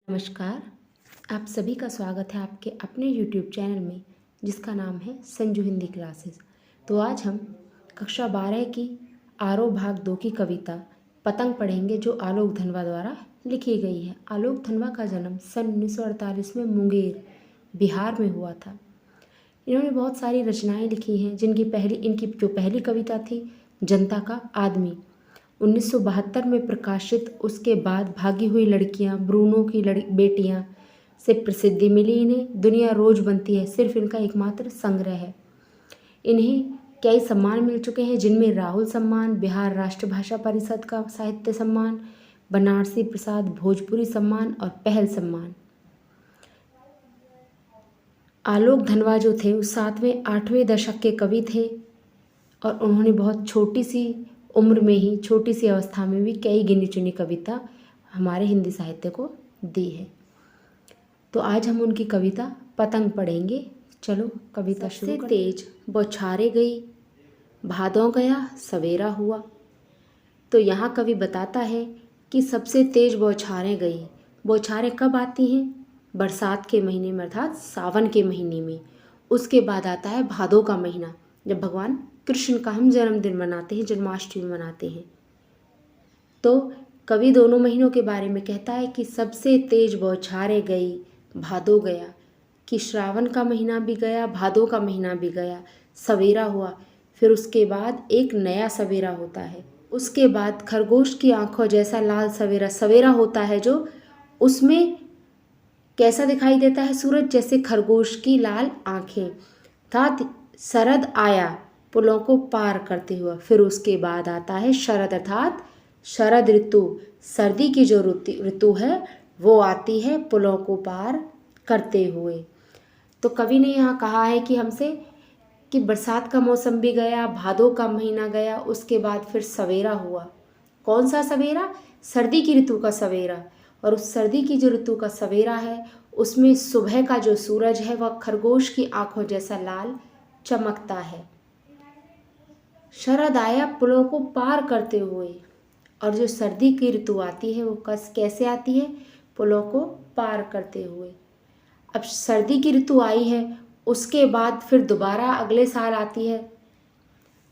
नमस्कार। आप सभी का स्वागत है आपके अपने YouTube चैनल में जिसका नाम है संजू हिंदी क्लासेस। तो आज हम कक्षा 12 की आरोह भाग 2 की कविता पतंग पढ़ेंगे जो आलोक धनवा द्वारा लिखी गई है। आलोक धनवा का जन्म सन 1948 में मुंगेर बिहार में हुआ था। इन्होंने बहुत सारी रचनाएं लिखी हैं इनकी जो पहली कविता थी जनता का आदमी 1972 में प्रकाशित। उसके बाद भागी हुई लड़कियां, ब्रूनो की बेटियां से प्रसिद्धि मिली इन्हें। दुनिया रोज बनती है सिर्फ इनका एकमात्र संग्रह है। इन्हें कई सम्मान मिल चुके हैं जिनमें राहुल सम्मान, बिहार राष्ट्रभाषा परिषद का साहित्य सम्मान, बनारसी प्रसाद भोजपुरी सम्मान और पहल सम्मान। आलोक धनवा जो थे वो 7वें 8वें दशक के कवि थे और उन्होंने बहुत छोटी सी उम्र में ही, छोटी सी अवस्था में भी कई गिनी चुनी कविता हमारे हिंदी साहित्य को दी है। तो आज हम उनकी कविता पतंग पढ़ेंगे। चलो कविता शुरू करते हैं। तेज बौछारे गई, भादों गया सवेरा हुआ। तो यहाँ कवि बताता है कि सबसे तेज बौछारें गई। बौछारें कब आती हैं? बरसात के महीने में, अर्थात सावन के महीने में। उसके बाद आता है भादों का महीना, जब भगवान कृष्ण का हम जन्मदिन मनाते हैं, जन्माष्टमी मनाते हैं। तो कवि दोनों महीनों के बारे में कहता है कि सबसे तेज बौछारें गई, भादों गया, कि श्रावण का महीना भी गया, भादों का महीना भी गया, सवेरा हुआ। फिर उसके बाद एक नया सवेरा होता है। उसके बाद खरगोश की आंखों जैसा लाल सवेरा सवेरा होता है, जो उसमें कैसा दिखाई देता है? सूरज जैसे खरगोश की लाल आंखें। अर्थात शरद आया पुलों को पार करते हुए। फिर उसके बाद आता है शरद, अर्थात शरद ऋतु, सर्दी की जो ऋतु है वो आती है पुलों को पार करते हुए। तो कवि ने यहाँ कहा है कि हमसे कि बरसात का मौसम भी गया, भादों का महीना गया, उसके बाद फिर सवेरा हुआ। कौन सा सवेरा? सर्दी की ऋतु का सवेरा। और उस सर्दी की जो ऋतु का सवेरा है उसमें सुबह का जो सूरज है वह खरगोश की आंखों जैसा लाल चमकता है। शरद आया पुलों को पार करते हुए। और जो सर्दी की ऋतु आती है वो कैसे आती है? पुलों को पार करते हुए। अब सर्दी की ऋतु आई है, उसके बाद फिर दोबारा अगले साल आती है,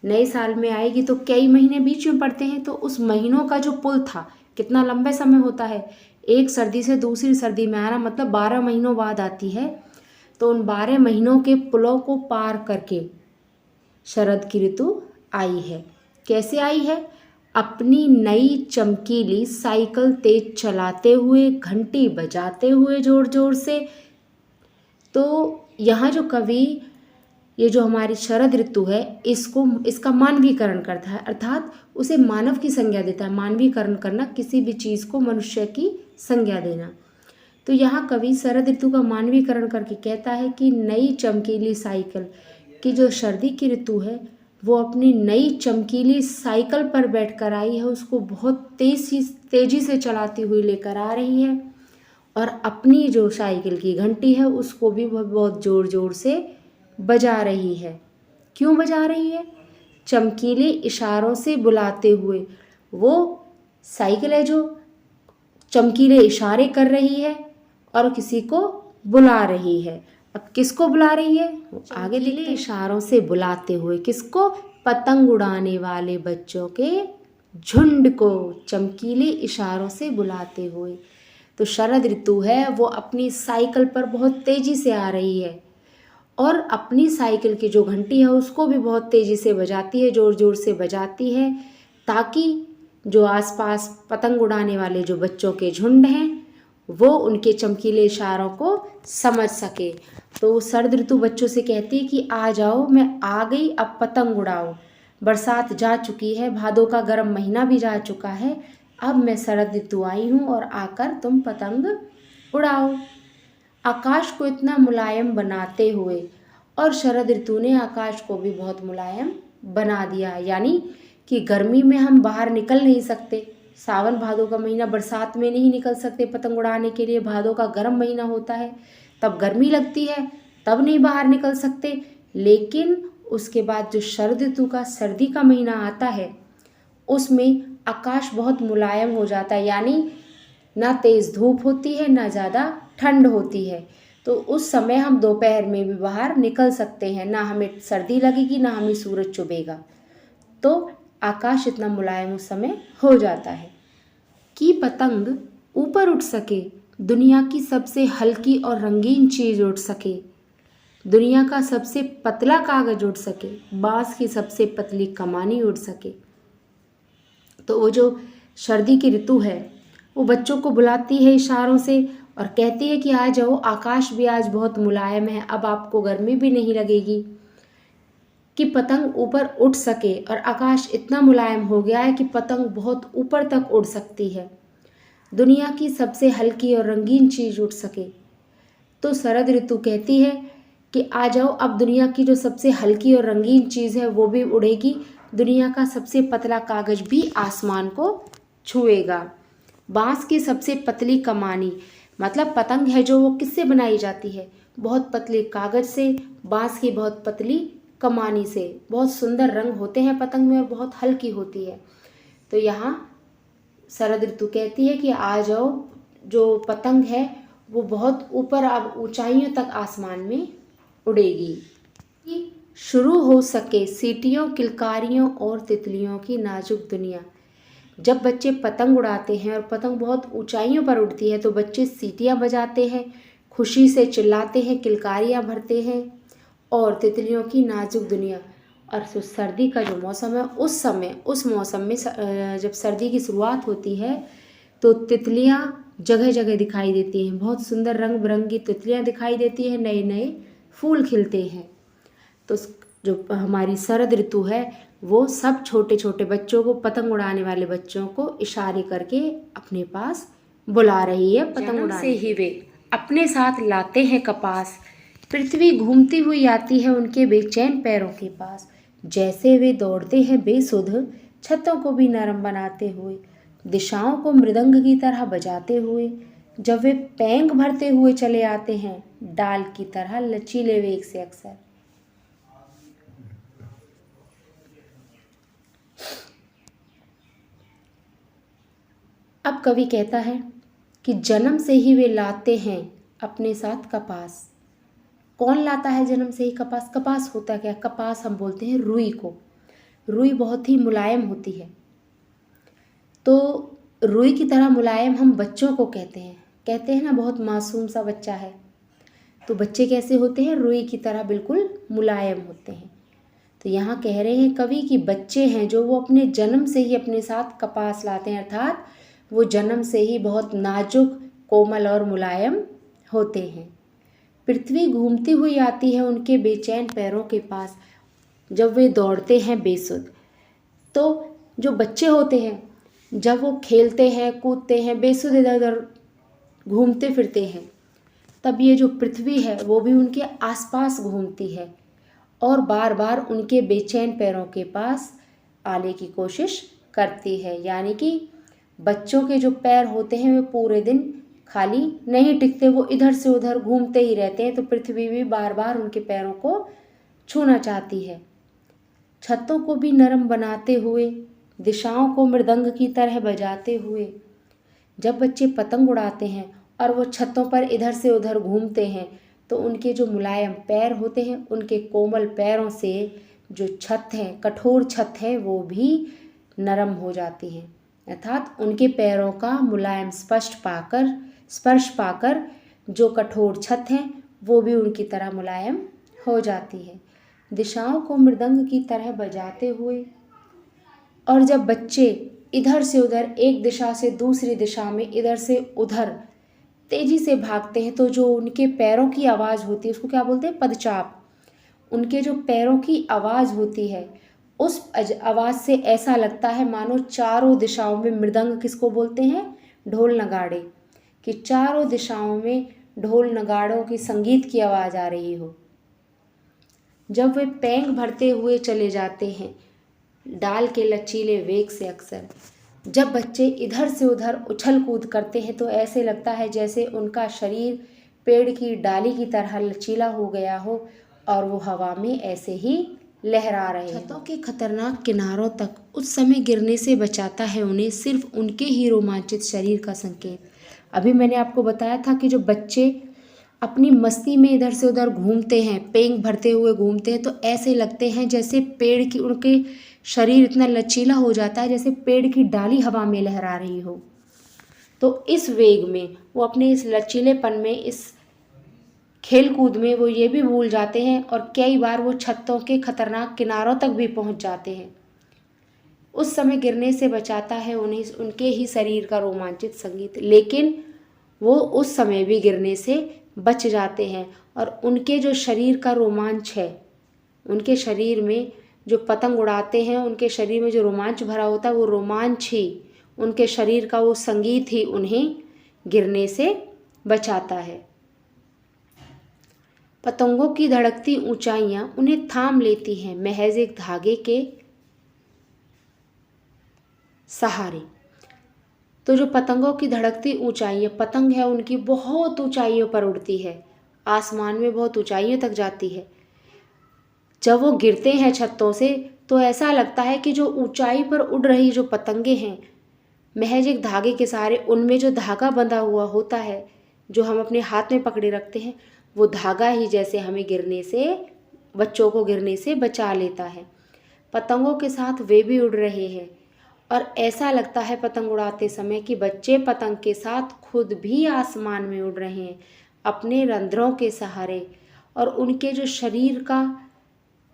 नए साल में आएगी, तो कई महीने बीच में पड़ते हैं। तो उस महीनों का जो पुल था, कितना लंबे समय होता है, एक सर्दी से दूसरी सर्दी में आना, मतलब 12 महीनों बाद आती है। तो उन 12 महीनों के पुलों को पार करके शरद की ऋतु आई है। कैसे आई है? अपनी नई चमकीली साइकिल तेज चलाते हुए, घंटी बजाते हुए जोर जोर से। तो यहाँ जो कवि ये जो हमारी शरद ऋतु है इसका मानवीकरण करता है, अर्थात उसे मानव की संज्ञा देता है। मानवीकरण करना, किसी भी चीज़ को मनुष्य की संज्ञा देना। तो यहाँ कवि शरद ऋतु का मानवीकरण करके कहता है कि नई चमकीली साइकिल की जो सर्दी की ऋतु है वो अपनी नई चमकीली साइकिल पर बैठकर आई है, उसको बहुत तेजी से चलाती हुई लेकर आ रही है। और अपनी जो साइकिल की घंटी है उसको भी बहुत ज़ोर ज़ोर से बजा रही है। क्यों बजा रही है? चमकीले इशारों से बुलाते हुए। वो साइकिल है जो चमकीले इशारे कर रही है और किसी को बुला रही है। अब किसको बुला रही है? आगे देखते हैं। इशारों से बुलाते हुए किसको? पतंग उड़ाने वाले बच्चों के झुंड को चमकीले इशारों से बुलाते हुए। तो शरद ऋतु है वो अपनी साइकिल पर बहुत तेजी से आ रही है और अपनी साइकिल की जो घंटी है उसको भी बहुत तेजी से बजाती है, जोर जोर से बजाती है, ताकि जो आसपास पतंग उड़ाने वाले जो बच्चों के झुंड हैं वो उनके चमकीले इशारों को समझ सके। तो शरद ऋतु बच्चों से कहती है कि आ जाओ, मैं आ गई, अब पतंग उड़ाओ। बरसात जा चुकी है, भादों का गर्म महीना भी जा चुका है, अब मैं शरद ऋतु आई हूँ और आकर तुम पतंग उड़ाओ। आकाश को इतना मुलायम बनाते हुए, और शरद ऋतु ने आकाश को भी बहुत मुलायम बना दिया। यानी कि गर्मी में हम बाहर निकल नहीं सकते, सावन भादों का महीना, बरसात में नहीं निकल सकते पतंग उड़ाने के लिए। भादों का गर्म महीना होता है, तब गर्मी लगती है, तब नहीं बाहर निकल सकते। लेकिन उसके बाद जो शरद ऋतु का सर्दी का महीना आता है उसमें आकाश बहुत मुलायम हो जाता है। यानी ना तेज़ धूप होती है ना ज़्यादा ठंड होती है, तो उस समय हम दोपहर में भी बाहर निकल सकते हैं, ना हमें सर्दी लगेगी ना हमें सूरज चुभेगा। तो आकाश इतना मुलायम उस समय हो जाता है कि पतंग ऊपर उठ सके, दुनिया की सबसे हल्की और रंगीन चीज़ उड़ सके, दुनिया का सबसे पतला कागज उड़ सके, बांस की सबसे पतली कमानी उड़ सके। तो वो जो सर्दी की ऋतु है वो बच्चों को बुलाती है इशारों से और कहती है कि आ जाओ, आकाश भी आज बहुत मुलायम है, अब आपको गर्मी भी नहीं लगेगी। कि पतंग ऊपर उड़ सके और आकाश इतना मुलायम हो गया है कि पतंग बहुत ऊपर तक उड़ सकती है, दुनिया की सबसे हल्की और रंगीन चीज़ उड़ सके। तो शरद ऋतु कहती है कि आ जाओ, अब दुनिया की जो सबसे हल्की और रंगीन चीज़ है वो भी उड़ेगी, दुनिया का सबसे पतला कागज भी आसमान को छुएगा। बांस की सबसे पतली कमानी, मतलब पतंग है जो वो किससे बनाई जाती है, बहुत पतले कागज से, बांस की बहुत पतली कमानी से। बहुत सुंदर रंग होते हैं पतंग में और बहुत हल्की होती है। तो यहाँ शरद ऋतु कहती है कि आ जाओ, जो पतंग है वो बहुत ऊपर, अब ऊंचाइयों तक आसमान में उड़ेगी। कि शुरू हो सके सीटियों, किलकारियों और तितलियों की नाजुक दुनिया। जब बच्चे पतंग उड़ाते हैं और पतंग बहुत ऊंचाइयों पर उड़ती है तो बच्चे सीटियाँ बजाते हैं, खुशी से चिल्लाते हैं, किलकारियाँ भरते हैं और तितलियों की नाजुक दुनिया। और जो सर्दी का जो मौसम है उस मौसम में जब सर्दी की शुरुआत होती है तो तितलियाँ जगह जगह दिखाई देती हैं, बहुत सुंदर रंग बिरंगी तितलियाँ दिखाई देती हैं, नए नए फूल खिलते हैं। तो जो हमारी शरद ऋतु है वो सब छोटे छोटे बच्चों को, पतंग उड़ाने वाले बच्चों को इशारे करके अपने पास बुला रही है। पतंग उड़ाने से ही वे अपने साथ लाते हैं कपास, पृथ्वी घूमती हुई आती है उनके बेचैन पैरों के पास। जैसे वे दौड़ते हैं बेसुध, छतों को भी नरम बनाते हुए, दिशाओं को मृदंग की तरह बजाते हुए, जब वे पैंग भरते हुए चले आते हैं डाल की तरह लचीले वेग से अक्सर। अब कवि कहता है कि जन्म से ही वे लाते हैं अपने साथ कपास। कौन लाता है जन्म से ही कपास? कपास होता क्या? कपास हम बोलते हैं रुई को। रुई बहुत ही मुलायम होती है, तो रुई की तरह मुलायम हम बच्चों को कहते हैं ना, बहुत मासूम सा बच्चा है, तो बच्चे कैसे होते हैं? रुई की तरह बिल्कुल मुलायम होते हैं। तो यहाँ कह रहे हैं कवि कि बच्चे हैं जो वो अपने जन्म से ही अपने साथ कपास लाते हैं, अर्थात वो जन्म से ही बहुत नाजुक, कोमल और मुलायम होते हैं। पृथ्वी घूमती हुई आती है उनके बेचैन पैरों के पास, जब वे दौड़ते हैं बेसुध। तो जो बच्चे होते हैं जब वो खेलते हैं, कूदते हैं, बेसुध इधर उधर घूमते फिरते हैं, तब ये जो पृथ्वी है वो भी उनके आसपास घूमती है और बार बार उनके बेचैन पैरों के पास आने की कोशिश करती है। यानी कि बच्चों के जो पैर होते हैं वे पूरे दिन खाली नहीं टिकते, वो इधर से उधर घूमते ही रहते हैं, तो पृथ्वी भी बार बार उनके पैरों को छूना चाहती है। छतों को भी नरम बनाते हुए, दिशाओं को मृदंग की तरह बजाते हुए। जब बच्चे पतंग उड़ाते हैं और वो छतों पर इधर से उधर घूमते हैं तो उनके जो मुलायम पैर होते हैं, उनके कोमल पैरों से जो छत है, कठोर छत है, वो भी नरम हो जाती हैं, अर्थात उनके पैरों का मुलायम स्पर्श पाकर जो कठोर छत है वो भी उनकी तरह मुलायम हो जाती है। दिशाओं को मृदंग की तरह बजाते हुए। और जब बच्चे इधर से उधर, एक दिशा से दूसरी दिशा में, इधर से उधर तेजी से भागते हैं तो जो उनके पैरों की आवाज़ होती है उसको क्या बोलते हैं? पदचाप। उनके जो पैरों की आवाज़ होती है उस आवाज़ से ऐसा लगता है मानो चारों दिशाओं में मृदंग, किसको बोलते हैं? ढोल नगाड़े, कि चारों दिशाओं में ढोल नगाड़ों की संगीत की आवाज़ आ रही हो। जब वे पैंग भरते हुए चले जाते हैं डाल के लचीले वेग से अक्सर। जब बच्चे इधर से उधर उछल कूद करते हैं तो ऐसे लगता है जैसे उनका शरीर पेड़ की डाली की तरह लचीला हो गया हो और वो हवा में ऐसे ही लहरा रहे हैं। छतों के खतरनाक किनारों तक उस समय गिरने से बचाता है उन्हें सिर्फ उनके ही रोमांचित शरीर का संकेत। अभी मैंने आपको बताया था कि जो बच्चे अपनी मस्ती में इधर से उधर घूमते हैं, पेंग भरते हुए घूमते हैं, तो ऐसे लगते हैं जैसे पेड़ की, उनके शरीर इतना लचीला हो जाता है जैसे पेड़ की डाली हवा में लहरा रही हो। तो इस वेग में वो अपने इस लचीलेपन में, इस खेल कूद में वो ये भी भूल जाते हैं और कई बार वो छतों के खतरनाक किनारों तक भी पहुंच जाते हैं। उस समय गिरने से बचाता है उन्हें उनके ही शरीर का रोमांचित संगीत, लेकिन वो उस समय भी गिरने से बच जाते हैं और उनके जो शरीर का रोमांच है, उनके शरीर में जो पतंग उड़ाते हैं, उनके शरीर में जो रोमांच भरा होता है, वो रोमांच ही, उनके शरीर का वो संगीत ही उन्हें गिरने से बचाता है। पतंगों की धड़कती ऊंचाइयां उन्हें थाम लेती हैं महज एक धागे के सहारे। तो जो पतंगों की धड़कती ऊंचाइयां, पतंग है उनकी बहुत ऊंचाइयों पर उड़ती है, आसमान में बहुत ऊंचाइयों तक जाती है। जब वो गिरते हैं छतों से तो ऐसा लगता है कि जो ऊंचाई पर उड़ रही जो पतंगे हैं, महज एक धागे के सहारे, उनमें जो धागा बंधा हुआ होता है, जो हम अपने हाथ में पकड़े रखते हैं, वो धागा ही जैसे हमें गिरने से, बच्चों को गिरने से बचा लेता है। पतंगों के साथ वे भी उड़ रहे हैं और ऐसा लगता है पतंग उड़ाते समय कि बच्चे पतंग के साथ खुद भी आसमान में उड़ रहे हैं अपने रंध्रों के सहारे। और उनके जो शरीर का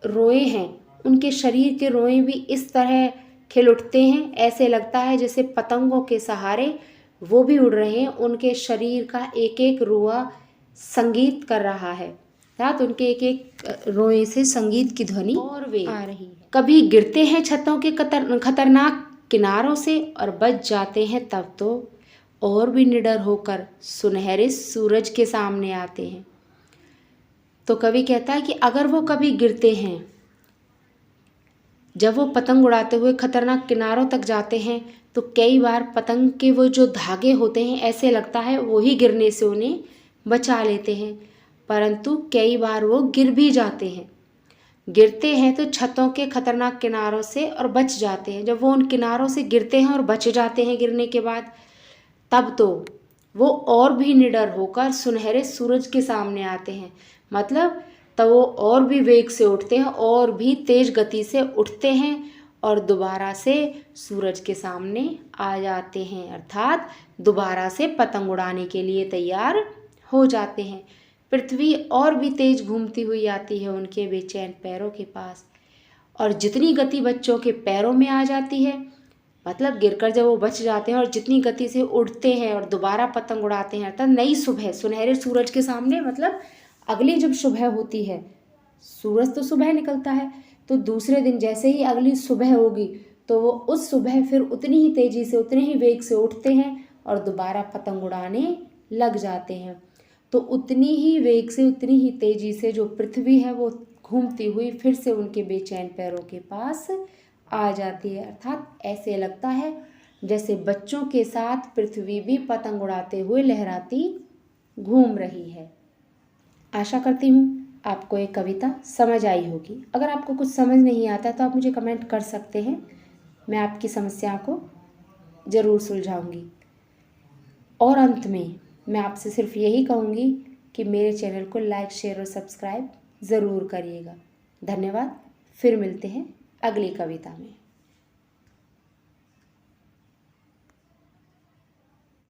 रोए हैं, उनके शरीर के रोए भी इस तरह खिल उठते हैं, ऐसे लगता है जैसे पतंगों के सहारे वो भी उड़ रहे हैं। उनके शरीर का एक एक रोआ संगीत कर रहा है, अर्थात उनके एक एक रोए से संगीत की ध्वनि और वे आ रही है। कभी गिरते हैं छतों के खतरनाक किनारों से और बच जाते हैं तब तो और भी निडर होकर सुनहरे सूरज के सामने आते हैं। तो कवि कहता है कि अगर वो कभी गिरते हैं, जब वो पतंग उड़ाते हुए खतरनाक किनारों तक जाते हैं, तो कई बार पतंग के वो जो धागे होते हैं, ऐसे लगता है वही गिरने से उन्हें बचा लेते हैं, परंतु कई बार वो गिर भी जाते हैं। गिरते हैं तो छतों के खतरनाक किनारों से और बच जाते हैं। जब वो उन किनारों से गिरते हैं और बच जाते हैं गिरने के बाद, तब तो वो और भी निडर होकर सुनहरे सूरज के सामने आते हैं। मतलब तब वो और भी वेग से उठते हैं, और भी तेज गति से उठते हैं और दोबारा से सूरज के सामने आ जाते हैं, अर्थात दोबारा से पतंग उड़ाने के लिए तैयार हो जाते हैं। पृथ्वी और भी तेज घूमती हुई आती है उनके बेचैन पैरों के पास, और जितनी गति बच्चों के पैरों में आ जाती है, मतलब गिरकर जब वो बच जाते हैं और जितनी गति से उड़ते हैं और दोबारा पतंग उड़ाते हैं, अर्थात नई सुबह सुनहरे सूरज के सामने, मतलब अगली जब सुबह होती है, सूरज तो सुबह निकलता है, तो दूसरे दिन जैसे ही अगली सुबह होगी तो वो उस सुबह फिर उतनी ही तेजी से, उतने ही वेग से उठते हैं और दोबारा पतंग उड़ाने लग जाते हैं। तो उतनी ही वेग से, उतनी ही तेजी से जो पृथ्वी है वो घूमती हुई फिर से उनके बेचैन पैरों के पास आ जाती है, अर्थात ऐसे लगता है जैसे बच्चों के साथ पृथ्वी भी पतंग उड़ाते हुए लहराती घूम रही है। आशा करती हूँ आपको ये कविता समझ आई होगी। अगर आपको कुछ समझ नहीं आता तो आप मुझे कमेंट कर सकते हैं, मैं आपकी समस्या को ज़रूर सुलझाऊंगी। और अंत में मैं आपसे सिर्फ यही कहूँगी कि मेरे चैनल को लाइक, शेयर और सब्सक्राइब ज़रूर करिएगा। धन्यवाद। फिर मिलते हैं अगली कविता में।